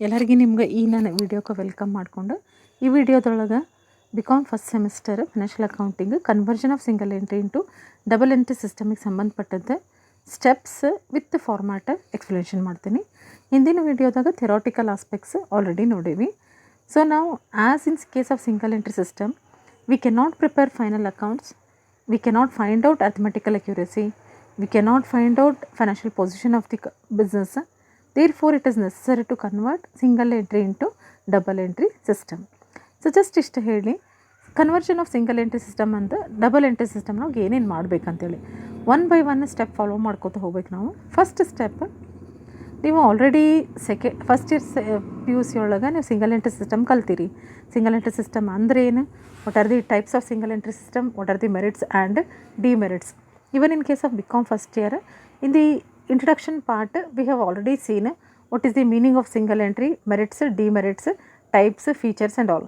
ಎಲ್ಲರಿಗೂ ನಿಮ್ಗೆ ಈ ನಾನು ವಿಡಿಯೋಕ್ಕೆ ವೆಲ್ಕಮ್ ಮಾಡಿಕೊಂಡು ಈ ವಿಡಿಯೋದೊಳಗೆ BCom first semester financial accounting conversion of single entry into double entry ಸಿಸ್ಟಮಿಗೆ ಸಂಬಂಧಪಟ್ಟಂತೆ ಸ್ಟೆಪ್ಸ್ ವಿತ್ ಫಾರ್ಮ್ಯಾಟ್ ಎಕ್ಸ್ಪ್ಲನೇಷನ್ ಮಾಡ್ತೀನಿ. ಹಿಂದಿನ ವಿಡಿಯೋದಾಗ ಥಿಯರಾಟಿಕಲ್ ಆಸ್ಪೆಕ್ಟ್ಸ್ ಆಲ್ರೆಡಿ ನೋಡೀವಿ. ಸೊ ನಾವು as in case of single entry system we cannot prepare final accounts, we cannot find out arithmetical accuracy, we cannot find out financial position of the business. Therefore it is necessary to convert single entry into double entry system. So just ಇಷ್ಟು ಹೇಳಿ conversion of single entry system ಅಂತ double entry system ನಾವು ಏನೇನು ಮಾಡಬೇಕಂತೇಳಿ one by one step follow ಮಾಡ್ಕೋತ ಹೋಗ್ಬೇಕು ನಾವು. First step, ನೀವು already first year P U C ಒಳಗೆ ನೀವು ಸಿಂಗಲ್ ಎಂಟ್ರಿ ಸಿಸ್ಟಮ್ ಕಲ್ತೀರಿ. ಸಿಂಗಲ್ ಎಂಟ್ರಿ ಸಿಸ್ಟಮ್ ಅಂದರೆ ಏನು, what are the types of single entry system, what are the merits and demerits. Even in case of BCom first year, in the introduction part we have already seen what is the meaning of single entry, merits, demerits, types, features and all.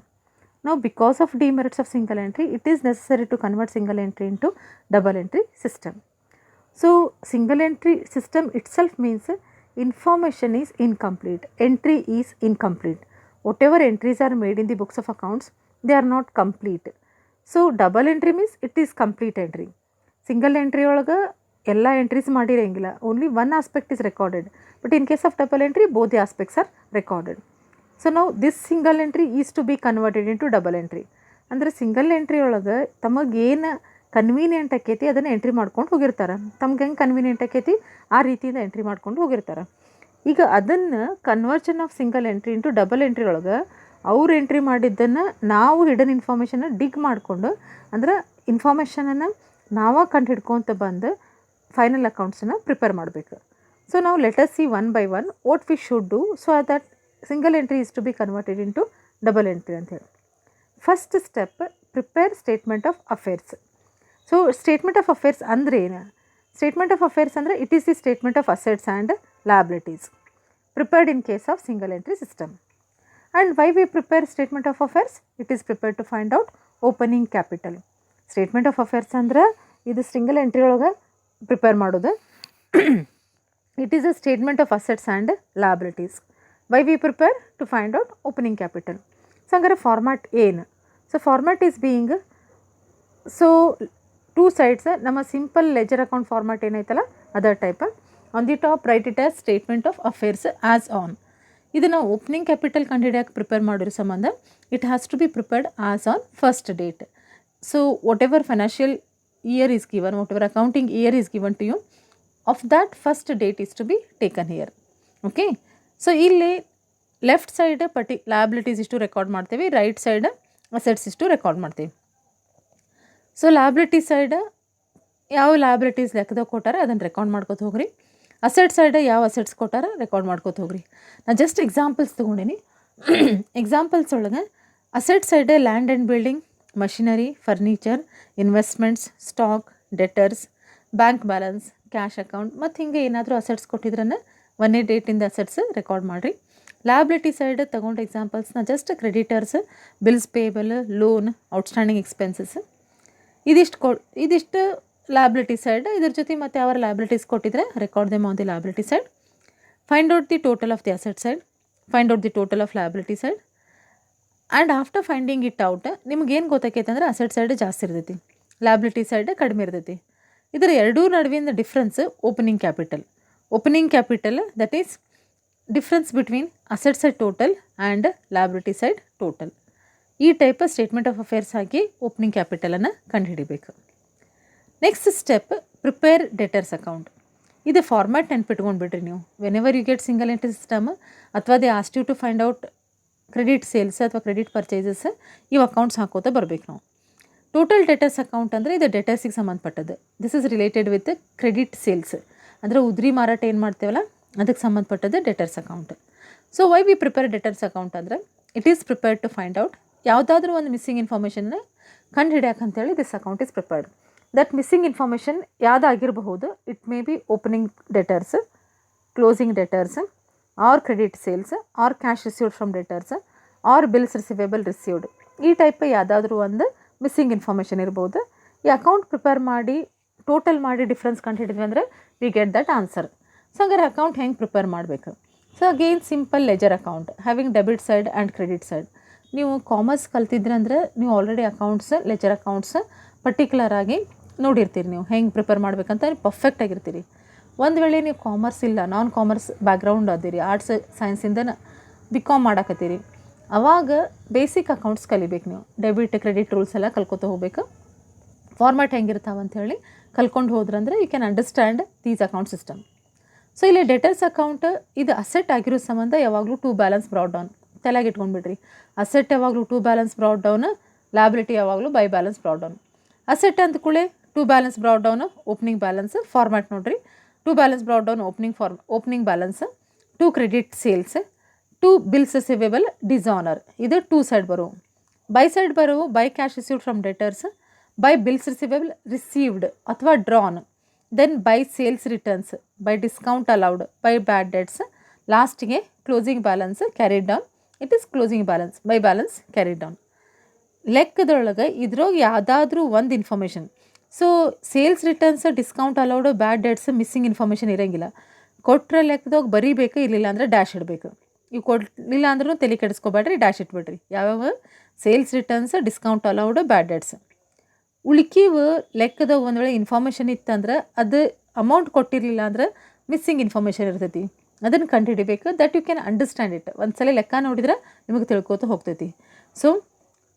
Now because of demerits of single entry, it is necessary to convert single entry into double entry system. So single entry system itself means information is incomplete, entry is incomplete. Whatever entries are made in the books of accounts, they are not complete. So double entry means it is complete entry. Single entry ಒಳಗೆ ಎಲ್ಲ entries ಮಾಡಿರಂಗಿಲ್ಲ, only one aspect is recorded. But in case of double entry both the aspects are recorded. So ನಾವು this single entry is to be converted into double entry. ಅಂದರೆ single entry ಒಳಗೆ ತಮಗೇನು convenient ಆಕೈತಿ ಅದನ್ನು entry ಮಾಡ್ಕೊಂಡು ಹೋಗಿರ್ತಾರೆ. ತಮ್ಗೆ ಹೆಂಗೆ ಕನ್ವೀನಿಯೆಂಟ್ ಆಕೈತಿ ಆ ರೀತಿಯಿಂದ ಎಂಟ್ರಿ ಮಾಡ್ಕೊಂಡು ಹೋಗಿರ್ತಾರೆ. ಈಗ ಅದನ್ನು conversion of single entry into double entry ಒಳಗೆ ಅವ್ರು ಎಂಟ್ರಿ ಮಾಡಿದ್ದನ್ನು ನಾವು ಹಿಡನ್ ಇನ್ಫಾರ್ಮೇಷನ್ನ ಡಿಗ್ ಮಾಡಿಕೊಂಡು, ಅಂದ್ರೆ ಇನ್ಫಾರ್ಮೇಷನನ್ನು ನಾವೇ ಕಂಡು ಹಿಡ್ಕೊತ ಬಂದು ಫೈನಲ್ ಅಕೌಂಟ್ಸನ್ನು ಪ್ರಿಪೇರ್ ಮಾಡಬೇಕು. ಸೊ ನಾವು let us see one by one what we should do so that single entry is to be converted into double entry ಅಂತೇಳಿ. First step, prepare statement of affairs. So statement of affairs ಅಂದರೆ ಏನು? Statement of affairs ಅಂದರೆ it is the statement of assets and liabilities prepared in case of single entry system. And why we prepare statement of affairs? It is prepared to find out opening capital. Statement of affairs ಅಂದ್ರೆ ಇದು single entry ಒಳಗೆ prepare ಮಾಡೋದು. It is a statement of assets and liabilities. Why we prepare to find out opening capital. So ಹಂಗಾರೆ format ಏನು? So format is being, so two sides ನಮ್ಮ simple ledger account format ಏನೈತಲ್ಲ other type. On the top write it as statement of affairs as on. ಇದನ್ನು opening capital ಕಂಡುಹಿಡಿಯೋಕೆ prepare ಮಾಡಿರೋ ಸಂಬಂಧ it has to be prepared as on first date. So whatever financial year is given, whatever accounting year is given to you, of that first date is to be taken here. Okay. So ಇಲ್ಲಿ left side liabilities ಇಷ್ಟು record ಮಾಡ್ತೀವಿ, right side assets ಇಷ್ಟು record ಮಾಡ್ತೀವಿ. So liability side ಯಾವ liabilities ಲೆಕ್ಕದಾಗ ಕೊಟ್ಟಾರೆ ಅದನ್ನು record ಮಾಡ್ಕೊತ ಹೋಗ್ರಿ. ಅಸೆಟ್ ಸೈಡ್ ಯಾವ ಅಸೆಟ್ಸ್ ಕೊಟ್ಟಾರ ರೆಕಾರ್ಡ್ ಮಾಡ್ಕೋತ ಹೋಗ್ರಿ. ನಾನು ಜಸ್ಟ್ ಎಕ್ಸಾಂಪಲ್ಸ್ ತೊಗೊಂಡೀನಿ. ಎಕ್ಸಾಂಪಲ್ಸ್ ಒಳಗೆ asset side land and building, machinery, furniture, investments, stock, debtors, bank balance, cash account ಮತ್ತು ಹಿಂಗೆ ಏನಾದರೂ ಅಸೆಟ್ಸ್ ಕೊಟ್ಟಿದ್ರನ್ನ ಒಂದೇ ಡೇಟಿಂದ ಅಸೆಟ್ಸ್ ರೆಕಾರ್ಡ್ ಮಾಡಿರಿ. ಲಯಬಿಲಿಟಿ ಸೈಡ್ ತೊಗೊಂಡು ಎಕ್ಸಾಂಪಲ್ಸ್ನ just creditors, bills payable, loan, outstanding expenses, ಇದಿಷ್ಟು liability side. ಇದರ ಜೊತೆ ಮತ್ತು ಯಾವ liabilities ಕೊಟ್ಟಿದ್ರೆ record them on the liability side. Find out the total of the asset side, find out the total of liability side. And after finding it out ನಿಮ್ಗೇನು ಗೊತ್ತಾಕೈತೆ ಅಂದರೆ asset side ಜಾಸ್ತಿ ಇರ್ತೈತಿ, liability ಸೈಡ್ ಕಡಿಮೆ ಇರ್ತೈತಿ. ಇದರ ಎರಡೂ ನಡುವಿನ difference opening capital. Opening capital that is difference between asset side total and liability side total. ಈ ಟೈಪ್ ಸ್ಟೇಟ್ಮೆಂಟ್ ಆಫ್ ಅಫೇರ್ಸ್ ಹಾಕಿ ಓಪನಿಂಗ್ ಕ್ಯಾಪಿಟಲನ್ನು ಕಂಡುಹಿಡಿಬೇಕು. Next step, prepare debtors account. ಇದು ಫಾರ್ಮ್ಯಾಟ್ ನೆನ್ಪಿಟ್ಕೊಂಡ್ಬಿಡ್ರಿ ನೀವು. Whenever you get single entry system ಅಥವಾ they asked you to find out credit sales ಅಥವಾ credit purchases, ಇವು ಅಕೌಂಟ್ಸ್ ಹಾಕೋತಾ ಬರಬೇಕು ನಾವು. ಟೋಟಲ್ ಡೆಟರ್ಸ್ ಅಕೌಂಟ್ ಅಂದರೆ ಇದು ಡೆಟರ್ಸಿಗೆ ಸಂಬಂಧಪಟ್ಟದ್ದು. This is related with credit sales, ಅಂದರೆ ಉದ್ರಿ ಮಾರಾಟ ಏನು ಮಾಡ್ತೇವಲ್ಲ ಅದಕ್ಕೆ ಸಂಬಂಧಪಟ್ಟದ್ದು debtors account. So why we prepare debtors account ಅಂದರೆ it is prepared to find out ಯಾವುದಾದ್ರೂ ಒಂದು ಮಿಸ್ಸಿಂಗ್ ಇನ್ಫಾರ್ಮೇಷನ್ನ ಕಂಡು ಹಿಡಿಯೋಕ್ಕಂತೇಳಿ this account is prepared. That missing information ಯಾವುದಾಗಿರಬಹುದು. It may be opening debtors, closing debtors, or credit sales, or cash received from debtors, or bills receivable received. ಈ type ಯಾವುದಾದ್ರೂ ಒಂದು missing information ಇರ್ಬೋದು. ಈ ಅಕೌಂಟ್ ಪ್ರಿಪೇರ್ ಮಾಡಿ total ಮಾಡಿ difference ಕಂಡು ಹಿಡಿದ್ವಿ ಅಂದರೆ we get that answer. So ಹಂಗಾರೆ ಅಕೌಂಟ್ ಹೆಂಗೆ ಪ್ರಿಪೇರ್ ಮಾಡಬೇಕು? So again simple ledger account having debit side and credit side. ನೀವು ಕಾಮರ್ಸ್ ಕಲ್ತಿದ್ರೆ ಅಂದರೆ ನೀವು already accounts leisure accounts particular ಆಗಿ ನೋಡಿರ್ತೀರಿ, ನೀವು ಹೆಂಗೆ ಪ್ರಿಪೇರ್ ಮಾಡ್ಬೇಕಂತ ಪರ್ಫೆಕ್ಟ್ ಆಗಿರ್ತೀರಿ. ಒಂದು ವೇಳೆ ನೀವು ಕಾಮರ್ಸ್ ಇಲ್ಲ, ನಾನ್ ಕಾಮರ್ಸ್ ಬ್ಯಾಕ್ಗ್ರೌಂಡ್ ಅದಿರಿ, ಆರ್ಟ್ಸ್ ಸೈನ್ಸಿಂದ ಬಿ.ಕಾಮ್ ಮಾಡಕತ್ತೀರಿ, ಅವಾಗ ಬೇಸಿಕ್ ಅಕೌಂಟ್ಸ್ ಕಲಿಬೇಕು. ನೀವು ಡೆಬಿಟ್ ಕ್ರೆಡಿಟ್ ರೂಲ್ಸ್ ಎಲ್ಲ ಕಲ್ಕೊತ ಹೋಗ್ಬೇಕು. ಫಾರ್ಮ್ಯಾಟ್ ಹೆಂಗಿರ್ತಾವೆ ಅಂಥೇಳಿ ಕಲ್ಕೊಂಡು ಹೋದ್ರಂದ್ರೆ you can understand these account system. So ಇಲ್ಲಿ ಡೆಟರ್ಸ್ ಅಕೌಂಟ್ ಇದು ಅಸೆಟ್ ಆಗಿರೋ ಸಂಬಂಧ ಯಾವಾಗಲೂ ಟು ಬ್ಯಾಲೆನ್ಸ್ ಬ್ರಾಡ್ ಡೌನ್ ತಲೆಗೆ ಇಟ್ಕೊಂಡ್ಬಿಡ್ರಿ. ಅಸೆಟ್ ಯಾವಾಗಲೂ to balance brought down, liability ಯಾವಾಗಲೂ by balance brought down. Asset ಅಂದ ಕೂಡಲೇ to balance brought down opening balance format ನೋಡಿರಿ. To balance brought down opening balance, to credit sales, to bills receivable dishonour, ಇದು to side ಬರೋ. By side ಬರೋ by cash received from debtors, by bills receivable received ಅಥವಾ drawn, then by sales returns, by discount allowed, by bad debts, ಲಾಸ್ಟಿಗೆ closing balance carried down. It is closing balance by balance carried down. ಲೆಕ್ಕದೊಳಗೆ ಇದ್ರಾಗ ಯಾವುದಾದ್ರೂ ಒಂದು information, so sales returns, discount allowed, bad debts missing information ಇರೋಂಗಿಲ್ಲ. ಕೊಟ್ಟರೆ ಲೆಕ್ಕದಾಗ ಬರೀಬೇಕು, ಇರಲಿಲ್ಲ ಅಂದರೆ ಡ್ಯಾಶ್ ಇಡಬೇಕು. ಇವು ಕೊಡಲಿಲ್ಲ ಅಂದ್ರೂ ತಲೆ ಕೆಡಿಸ್ಕೋಬೇಡ್ರಿ, ಡ್ಯಾಶ್ ಇಟ್ಬಿಡ್ರಿ. ಯಾವ್ಯಾವ sales returns, discount allowed, bad debts. ಉಳ್ಕಿವು ಲೆಕ್ಕದಾಗ ಒಂದು ವೇಳೆ ಇನ್ಫಾರ್ಮೇಷನ್ ಇತ್ತಂದ್ರೆ ಅದು ಅಮೌಂಟ್ ಕೊಟ್ಟಿರಲಿಲ್ಲ ಅಂದ್ರೆ ಮಿಸ್ಸಿಂಗ್ ಇನ್ಫಾರ್ಮೇಷನ್ ಇರ್ತೈತಿ, ಅದನ್ನು ಕಂಡುಹಿಡಿಬೇಕು. That you can understand it. ಒಂದು ಸಲ ಲೆಕ್ಕ ನೋಡಿದ್ರೆ ನಿಮಗೆ ತಿಳ್ಕೊತ ಹೋಗ್ತೈತಿ. So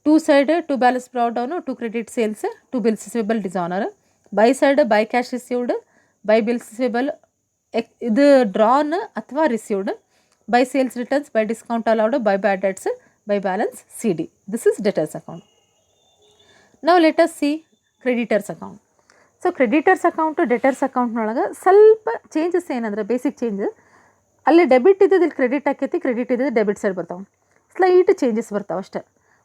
to side to balance brought down, to credit sales, to bills receivable dishonour. By side by cash received, by bills receivable ಇದು ಡ್ರಾನ್ ಅಥವಾ received, by sales returns, by discount allowed, by bad debts, by balance CD. This is debtors account. ನಾವು let us see creditors account. So creditors account debtors ಅಕೌಂಟ್ನೊಳಗೆ ಸ್ವಲ್ಪ changes ಏನಂದ್ರೆ basic change, ಅಲ್ಲಿ debit ಇದ್ದದ್ದು ಇಲ್ಲಿ credit ಆಕೈತಿ, credit ಇದ್ದದ್ದು debit side ಬರ್ತಾವೆ. ಸ್ಲೈಟ್ ಚೇಂಜಸ್ ಬರ್ತಾವೆ ಅಷ್ಟೇ.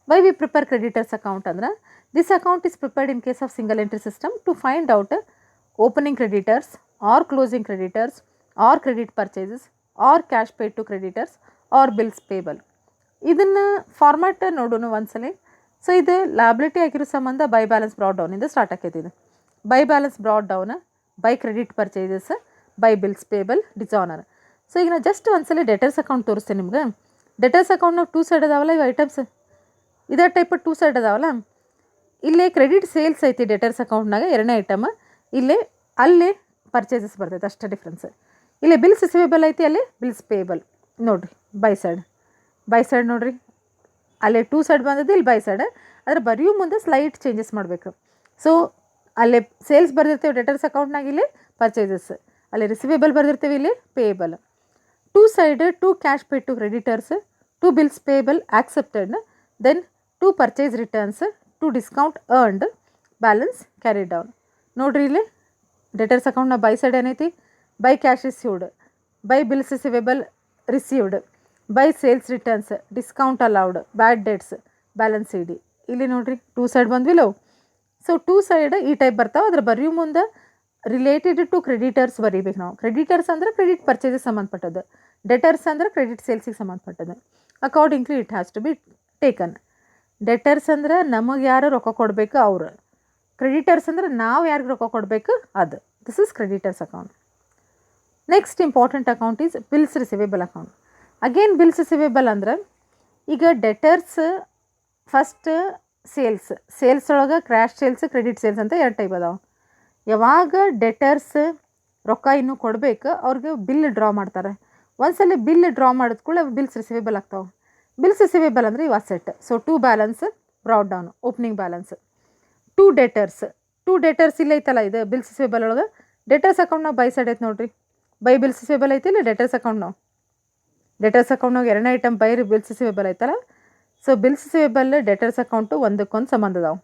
Why we prepare creditors account ಅಂದ್ರೆ this account is prepared in case of single entry system to find out opening creditors or closing creditors or credit purchases or cash paid to creditors or bills payable. ಇದನ್ನು format ನೋಡೋಣ ಒಂದ್ಸಲ. So ಇದು liability ಆಗಿರೋ ಸಂಬಂಧ by balance brought ಡೌನಿಂದ start ಆಕೈತಿ. ಇದು by balance brought down, by credit purchases, by bills payable dishonour. So ಈಗ ನಾನು ಜಸ್ಟ್ ಒಂದ್ಸಲ ಡೆಟರ್ಸ್ ಅಕೌಂಟ್ ತೋರಿಸ್ತೇನೆ ನಿಮ್ಗೆ. ಡೆಟರ್ಸ್ ಅಕೌಂಟ್ನಾಗ ಟೂ ಸೈಡ್ ಅದಾವಲ್ಲ ಇವು ಐಟಮ್ಸ್, ಇದೇ ಟೈಪ್ ಟೂ ಸೈಡ್ ಅದಾವಲ್ಲ. ಇಲ್ಲೇ ಕ್ರೆಡಿಟ್ ಸೇಲ್ಸ್ ಐತಿ ಡೆಟರ್ಸ್ ಅಕೌಂಟ್ನಾಗ ಎರಡನೇ ಐಟಮ್, ಅಲ್ಲೇ ಪರ್ಚೇಸಸ್ ಬರ್ತೈತೆ, ಅಷ್ಟೇ ಡಿಫ್ರೆನ್ಸ್. ಇಲ್ಲೇ ಬಿಲ್ಸ್ ರಿಸಿವೇಬಲ್ ಐತಿ, ಅಲ್ಲಿ ಬಿಲ್ಸ್ ಪೇಬಲ್ ನೋಡಿರಿ. ಬೈ ಸೈಡ್ ನೋಡಿರಿ, ಅಲ್ಲೇ ಟೂ ಸೈಡ್ ಬಂದದ್ದು, ಇಲ್ಲಿ ಬೈ ಸೈಡ್. ಆದರೆ ಬರೆಯೋ ಮುಂದೆ ಸ್ಲೈಟ್ ಚೇಂಜಸ್ ಮಾಡಬೇಕು. ಸೊ ಅಲ್ಲೇ ಸೇಲ್ಸ್ ಬರ್ದಿರ್ತೇವೆ ಡೆಟರ್ಸ್ ಅಕೌಂಟ್ನಾಗ, ಇಲ್ಲಿ ಪರ್ಚೇಸಸ್, ಅಲ್ಲಿ ರಿಸಿವೇಬಲ್ ಬರ್ದಿರ್ತೇವೆ, ಇಲ್ಲಿ payable. Two side to cash paid to creditors, to bills payable accepted, then to purchase returns, to discount earned, balance carried down. ನೋಡಿರಿ ಇಲ್ಲಿ ಡೆಟರ್ಸ್ ಅಕೌಂಟ್ನ ಬೈ ಸೈಡ್ ಏನೈತಿ, by cash received, by bills receivable received, by sales returns, discount allowed, bad debts, balance CD. ಇಲ್ಲಿ ನೋಡಿರಿ two side ಬಂದ್ವಿಲ್ಲವು. So to side ಈ type ಬರ್ತಾವೆ. ಅದ್ರ ಬರೆಯೋ ಮುಂದೆ ರಿಲೇಟೆಡ್ ಟು ಕ್ರೆಡಿಟರ್ಸ್ ಬರೀಬೇಕು ನಾವು. ಕ್ರೆಡಿಟರ್ಸ್ ಅಂದರೆ ಕ್ರೆಡಿಟ್ ಪರ್ಚೇಸಿಗೆ ಸಂಬಂಧಪಟ್ಟದ್ದು, ಡೆಟರ್ಸ್ ಅಂದರೆ ಕ್ರೆಡಿಟ್ ಸೇಲ್ಸಿಗೆ ಸಂಬಂಧಪಟ್ಟದ್ದು. Accordingly it has to be taken. Debtors ಅಂದರೆ ನಮಗೆ ಯಾರು ರೊಕ್ಕ ಕೊಡಬೇಕು ಅವರು, ಕ್ರೆಡಿಟರ್ಸ್ ಅಂದರೆ ನಾವು ಯಾರಿಗೆ ರೊಕ್ಕ ಕೊಡಬೇಕು ಅದು. This is creditors account. Next important account is bills receivable account. Again bills receivable ಅಂದ್ರೆ ಈಗ ಡೆಟರ್ಸ್ ಫಸ್ಟ್ ಸೇಲ್ಸ್ ಒಳಗೆ ಕ್ರ್ಯಾಶ್ ಸೇಲ್ಸ್, ಕ್ರೆಡಿಟ್ ಸೇಲ್ಸ್ ಅಂತ ಎರಡು ಟೈಪ್ ಅದಾವೆ. ಯಾವಾಗ ಡೆಟರ್ಸ್ ರೊಕ್ಕ ಇನ್ನೂ ಕೊಡಬೇಕು ಅವ್ರಿಗೆ ಬಿಲ್ ಡ್ರಾ ಮಾಡ್ತಾರೆ. ಒಂದ್ಸಲ ಬಿಲ್ ಡ್ರಾ ಮಾಡಿದ ಕೂಡ ಬಿಲ್ಸ್ ರಿಸಿವೇಬಲ್ ಆಗ್ತಾವೆ. ಬಿಲ್ಸ್ ರಿಸಿವೇಬಲ್ ಅಂದರೆ ಇವು asset. So to balance brought down opening balance. To debtors ಇಲ್ಲ ಐತಲ್ಲ, ಇದು ಬಿಲ್ಸ್ ರಿಸಿವೇಬಲ್ ಒಳಗೆ ಡೆಟರ್ಸ್ ಅಕೌಂಟ್ನಾಗ ಬೈ ಸೈಡ್ ಐತೆ ನೋಡಿರಿ. ಬೈ ಬಿಲ್ಸ್ ರಿಸಿವೇಬಲ್ ಐತಿ, ಇಲ್ಲ ಡೆಟರ್ಸ್ ಅಕೌಂಟ್ನಾಗ ಎರಡನೇ ಐಟಮ್ ಬೈ ಬಿಲ್ಸ್ ರಿಸಿವೇಬಲ್ ಐತಲ್ಲ. So bills receivable debtors account ಒಂದಕ್ಕೊಂದು ಸಂಬಂಧ ಅದಾವೆ.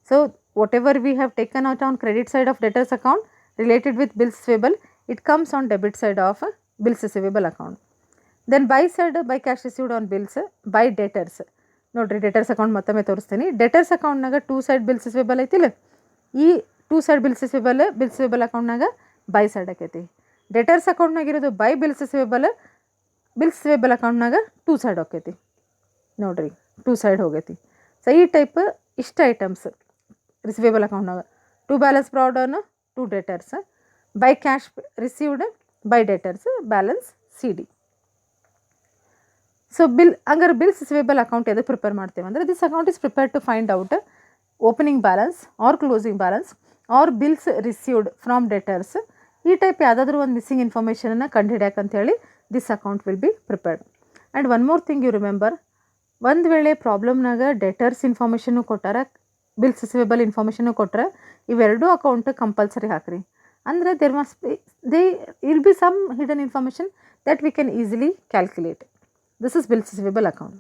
So whatever we have taken out on credit side of debtors account related with bills receivable, it comes on debit side of bills receivable account. Then by side by cash received on bills, by debtors. ನೋಡಿರಿ debtors account ಮತ್ತೊಮ್ಮೆ ತೋರಿಸ್ತೀನಿ. Debtors ಅಕೌಂಟ್ನಾಗ to side bills receivable ಐತಿಲ್ಲ, ಈ to side bills receivable ಅಕೌಂಟ್ನಾಗ by side ಆಕೈತಿ. Debtors ಅಕೌಂಟ್ನಾಗ ಇರೋದು ಬೈ ಬಿಲ್ಸ್ ರಿಸಿವೇಬಲ್ ಅಕೌಂಟ್ನಾಗ ಟೂ ಸೈಡ್ ಹೋಗೈತಿ. ನೋಡಿರಿ ಟೂ ಸೈಡ್ ಹೋಗೈತಿ. ಸೊ ಈ ಟೈಪ್ ಇಷ್ಟ ಐಟಮ್ಸ್ ರಿಸಿವೇಬಲ್ ಅಕೌಂಟ್ನಾಗ. To balance brought down, to debtors, by cash received, by debtors, balance CD. So ಹಂಗಾರೆ ಬಿಲ್ಸ್ ರಿಸೀವೇಬಲ್ ಅಕೌಂಟ್ ಎದಕ್ಕೆ ಪ್ರಿಪೇರ್ ಮಾಡ್ತೇವೆ ಅಂದರೆ this account is prepare to find out opening balance or closing balance or bills received from debtors. ಈ type ಯಾವುದಾದ್ರೂ ಒಂದು missing ಇನ್ಫಾರ್ಮೇಷನನ್ನು ಕಂಡುಹಿಡಿಯೋಕ್ಕಂತೇಳಿ this account will be prepared. And one more thing you remember, ಒಂದು ವೇಳೆ ಪ್ರಾಬ್ಲಮ್ನಾಗ debtors ಇನ್ಫಾರ್ಮೇಷನ್ನು ಕೊಟ್ಟಾರ, bills receivable ಇನ್ಫಾರ್ಮೇಷನ್ನು ಕೊಟ್ಟರೆ ಇವೆರಡೂ ಅಕೌಂಟ್ ಕಂಪಲ್ಸರಿ ಹಾಕ್ರಿ. ಅಂದರೆ there must be will be some hidden information that we can easily calculate. This is bills receivable account.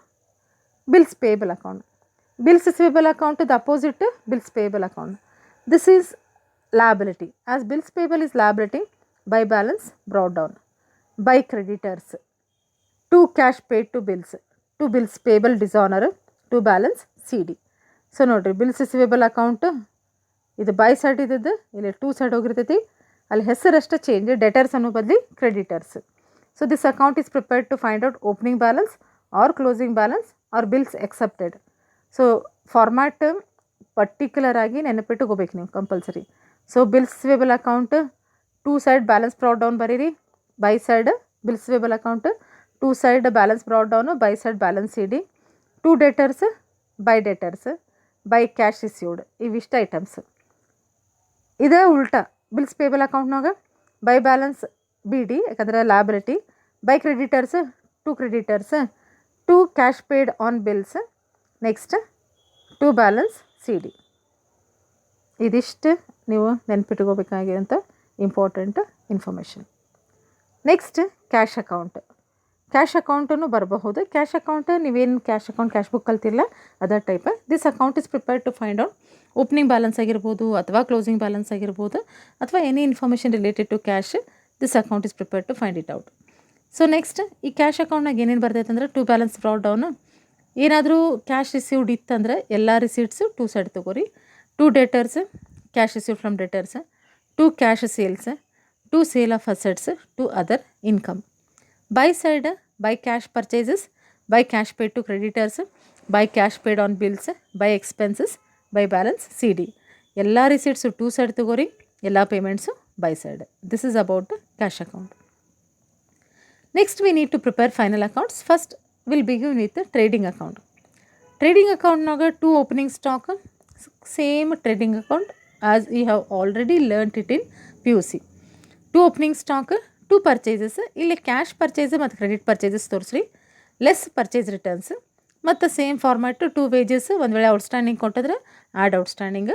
Bills payable account. Bills receivable account is the opposite to bills payable account. This is liability. As bills payable is liability, by balance brought down. By creditors, to cash paid to bills payable dishonor, to balance CD. So nodri bills receivable account ಇದು by side ಇದ್ದದ್ದು ಇಲ್ಲಿ two side ಹೋಗಿರ್ತೈತಿ. ಅಲ್ಲಿ ಹೆಸರಷ್ಟೇ change, debtors ಅನ್ನೋ ಬದಲಿ creditors. So this account is prepared to find out opening balance or closing balance or bills accepted. So format particular ಆಗಿ ನೆನಪಿಟ್ಟುಕೋಬೇಕು ನೀವು compulsory. So bills receivable account to side balance brought down ಬರೀರಿ, by side bills receivable account to side balance brought down, by side balance ಇಡಿ. To debtors, by cash received, ಇವಿಷ್ಟು items. ಇದೇ ಉಲ್ಟಾ bills payable ಅಕೌಂಟ್ನಾಗ by balance B D, ಯಾಕಂದರೆ liability. By creditors, to cash paid on bills, next to balance C D. ಇದಿಷ್ಟು ನೀವು ನೆನ್ಪಿಟ್ಕೋಬೇಕಾಗಿರೋಂಥ important information. Next cash account. Cash ಅಕೌಂಟನ್ನು ಬರಬಹುದು. ಕ್ಯಾಶ್ ಅಕೌಂಟ್ ನೀವೇನು ಕ್ಯಾಶ್ ಅಕೌಂಟ್ ಕ್ಯಾಶ್ ಬುಕ್ ಕಲ್ತಿಲ್ಲ other type. This account is prepare to find out opening balance ಆಗಿರ್ಬೋದು ಅಥವಾ closing balance ಆಗಿರ್ಬೋದು ಅಥವಾ any information related to cash. This account is prepare to find it out. So next ಈ cash ಅಕೌಂಟ್ನಾಗ ಏನೇನು ಬರ್ತೈತೆ ಅಂದರೆ ಟು ಬ್ಯಾಲೆನ್ಸ್ ಬ್ರಾಟ್ ಡೌನು. ಏನಾದರೂ ಕ್ಯಾಶ್ ರಿಸೀವ್ಡ್ ಇತ್ತಂದರೆ ಎಲ್ಲ ರಿಸೀಟ್ಸು ಟೂ ಸೈಡ್ ತೊಗೋರಿ. To debtors, cash received from debtors. To cash sales, to sale of assets, to other income. By side by cash purchases, by cash paid to creditors, by cash paid on bills, by expenses, by balance C D. ಎಲ್ಲ receipts to side ತೊಗೋರಿ, ಎಲ್ಲ payments by side. This is about cash account. Next we need to prepare final accounts. First will begin with trading account. Trading ಅಕೌಂಟ್ನಾಗ to opening stock, same trading account as you have already learnt it in PUC. To opening stock, to purchases. ಇಲ್ಲಿ cash purchase ಮತ್ತು credit purchases ತೋರಿಸ್ರಿ. Less purchase returns ಮತ್ತು same format. To wages, ಒಂದು ವೇಳೆ outstanding ಕೊಟ್ಟಿದ್ರೆ add outstanding.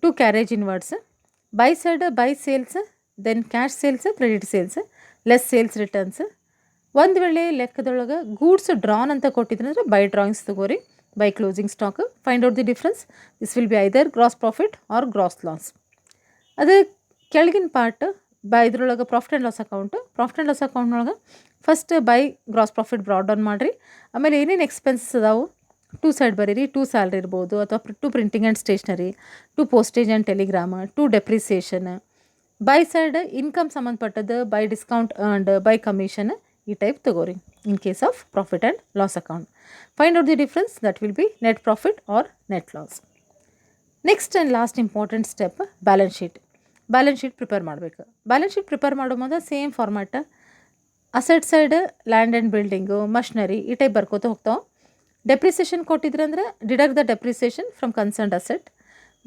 To carriage inwards. By side by sales, then cash sales, credit sales, less sales returns. ಒಂದು ವೇಳೆ ಲೆಕ್ಕದೊಳಗೆ ಗೂಡ್ಸ್ ಡ್ರಾನ್ ಅಂತ ಕೊಟ್ಟಿದ್ರೆ ಅಂದರೆ ಬೈ ಡ್ರಾಯಿಂಗ್ಸ್ ತಗೋರಿ. By closing stock, find out the difference. This will be either gross profit or gross loss. ಅದು ಕೆಳಗಿನ part by ಇದ್ರೊಳಗೆ profit and loss account. Profit and loss ಅಕೌಂಟ್ನೊಳಗೆ first by gross profit brought down ಮಾಡಿರಿ. ಆಮೇಲೆ ಏನೇನು expenses ಅದಾವು to side ಬರೀರಿ. To salary ಇರ್ಬೋದು ಅಥವಾ to printing and stationery, to postage and telegram, to depreciation. By side income ಸಂಬಂಧಪಟ್ಟದ್ದು by discount earned, by commission, ಈ ಟೈಪ್ ತಗೋರಿ in case of profit and loss account. Find out the difference, that will be net profit or net loss. Next and last important step balance sheet. Balance sheet prepare ಮಾಡಬೇಕು. Balance sheet prepare ಮಾಡೋ ಮೊದಲು same format. Asset side land and building, machinery ಈ type ಬರ್ಕೋತ ಹೋಗ್ತಾವೆ. Depreciation ಕೊಟ್ಟಿದ್ರಂದ್ರೆ deduct the depreciation from concerned asset.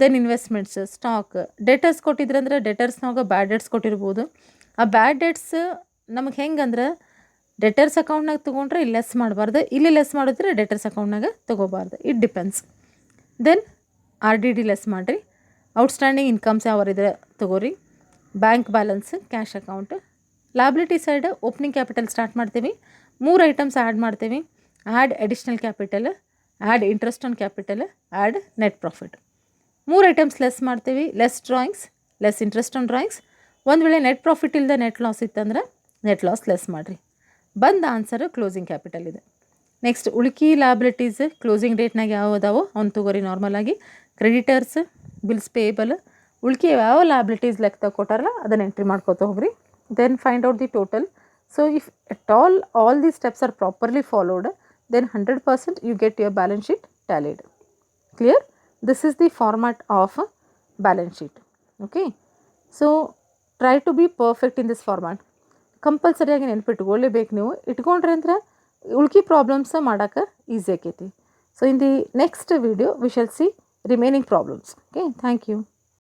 Then investments, stock. Debtors ಕೊಟ್ಟಿದ್ರಂದ್ರೆ ಡೆಟರ್ಸ್ನಾಗ bad debts ಕೊಟ್ಟಿರ್ಬೋದು. ಆ ಬ್ಯಾಡ್ ಡೇಟ್ಸ್ ನಮಗೆ ಹೆಂಗಂದ್ರೆ ಡೆಟರ್ಸ್ ಅಕೌಂಟ್ನಾಗ ತೊಗೊಂಡ್ರೆ ಇಲ್ಲಿ ಲೆಸ್ ಮಾಡಬಾರ್ದು, ಇಲ್ಲಿ ಲೆಸ್ ಮಾಡಿದ್ರೆ ಡೆಟರ್ಸ್ ಅಕೌಂಟ್ನಾಗ ತೊಗೋಬಾರ್ದು. It depends. Then RDD less ಮಾಡಿರಿ. ಔಟ್ಸ್ಟ್ಯಾಂಡಿಂಗ್ ಇನ್ಕಮ್ಸ್ ಯಾವ್ದಿದ್ರೆ ತೊಗೋರಿ. Bank balance, cash account. Liability side opening capital start ಮಾಡ್ತೀವಿ. 3 ಐಟಮ್ಸ್ ಆ್ಯಡ್ ಮಾಡ್ತೀವಿ. Add additional capital, add interest on capital, add net profit. 3 items less ಮಾಡ್ತೀವಿ. Less drawings, less interest on drawings. ಒಂದು ವೇಳೆ net profit ಇಲ್ಲದೆ net loss ಇತ್ತಂದ್ರೆ net loss less ಮಾಡಿರಿ. ಬಂದ answer closing capital ಇದೆ. ನೆಕ್ಸ್ಟ್ ಉಳ್ಕಿ ಲಾಬಿಲಿಟೀಸ್ ಕ್ಲೋಸಿಂಗ್ ಡೇಟ್ನಾಗ ಯಾವ ಅದಾವೋ ಅವ್ನು ತೊಗೋರಿ. ನಾರ್ಮಲಾಗಿ ಕ್ರೆಡಿಟರ್ಸ್, ಬಿಲ್ಸ್ ಪೇಯಬಲ್, ಉಳ್ಕಿ ಯಾವ ಲಾಬಿಲಿಟೀಸ್ ಲೆಕ್ಕ ಕೊಟ್ಟಾರಲ್ಲ ಅದನ್ನು ಎಂಟ್ರಿ ಮಾಡ್ಕೋತ ಹೋಗ್ರಿ. Then find out the total. So if at all the steps are properly followed, then 100% you get your balance sheet tallied. Clear? This is the format of a balance sheet. Okay. So try to be perfect in this format. ಕಂಪಲ್ಸರಿಯಾಗಿ ನೆನ್ಪಿಟ್ಕೊಳ್ಳೇಬೇಕು ನೀವು. ಇಟ್ಕೊಂಡ್ರೆ ಅಂದರೆ ಉಳ್ಕಿ problems ಮಾಡೋಕ್ಕೆ easy ಆಕೈತಿ. So in the next video we shall see remaining problems. Okay, thank you.